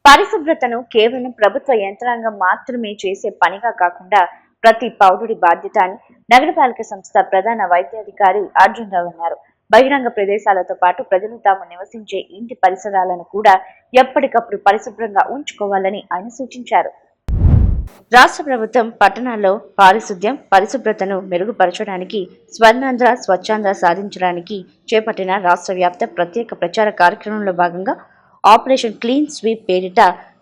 పరిశుభ్రతను కేవలం ప్రభుత్వ యంత్రాంగం మాత్రమే చేసే పనిగా కాకుండా ప్రతి పౌరుడి బాధ్యత అని నగరపాలిక సంస్థ ప్రధాన వైద్యాధికారి అర్జున్ రావు అన్నారు. బహిరంగ ప్రదేశాలతో పాటు ప్రజలు తాము నివసించే ఇంటి పరిసరాలను కూడా ఎప్పటికప్పుడు పరిశుభ్రంగా ఉంచుకోవాలని ఆయన సూచించారు. రాష్ట్ర ప్రభుత్వం పట్టణాల్లో పారిశుద్ధ్యం, పరిశుభ్రతను మెరుగుపరచడానికి స్వర్ణాంధ్ర, స్వచ్ఛాంధ్ర సాధించడానికి చేపట్టిన రాష్ట్ర వ్యాప్త ప్రత్యేక ప్రచార కార్యక్రమంలో భాగంగా ఆపరేషన్ క్లీన్ స్వీప్ పేరిట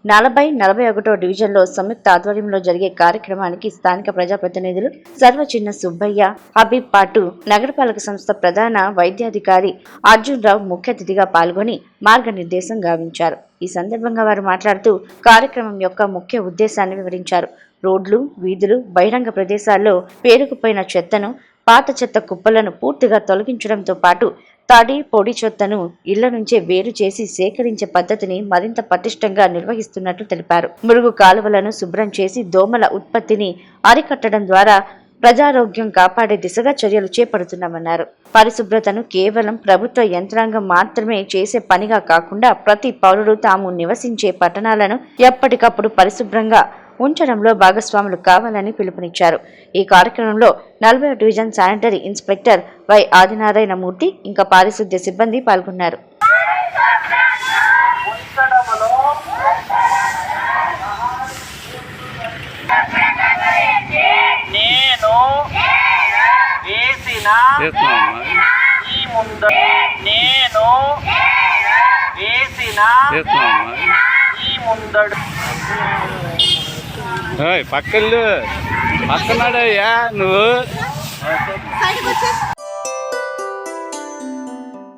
40-41 డివిజన్లో సంయుక్త ఆధ్వర్యంలో జరిగే కార్యక్రమానికి స్థానిక ప్రజాప్రతినిధులు సర్వ చిన్న సుబ్బయ్య, హబీబ్ పాటు నగరపాలక సంస్థ ప్రధాన వైద్యాధికారి అర్జున్ రావు ముఖ్య అతిథిగా పాల్గొని మార్గనిర్దేశం గావించారు. ఈ సందర్భంగా వారు మాట్లాడుతూ కార్యక్రమం యొక్క ముఖ్య ఉద్దేశాన్ని వివరించారు. రోడ్లు, వీధులు, బహిరంగ ప్రదేశాల్లో పేరుకుపోయిన చెత్తను, పాత చెత్త కుప్పలను పూర్తిగా తొలగించడంతో పాటు తడి, పొడి చెత్తను ఇళ్ల నుంచే వేరు చేసి సేకరించే పద్ధతిని మరింత పటిష్టంగా నిర్వహిస్తున్నట్లు తెలిపారు. మురుగు కాలువలను శుభ్రం చేసి దోమల ఉత్పత్తిని అరికట్టడం ద్వారా ప్రజారోగ్యం కాపాడే దిశగా చర్యలు చేపడుతున్నామన్నారు. పరిశుభ్రతను కేవలం ప్రభుత్వ యంత్రాంగం మాత్రమే చేసే పనిగా కాకుండా ప్రతి పౌరుడు తాము నివసించే పట్టణాలను ఎప్పటికప్పుడు పరిశుభ్రంగా ఉంచడంలో భాగస్వాములు కావాలని పిలుపునిచ్చారు. ఈ కార్యక్రమంలో 40వ division sanitary inspector Y Adinarayana Murthy ఇంకా పారిశుద్ధ్య సిబ్బంది పాల్గొన్నారు. పక్కన్నాడయ్యా నువ్వు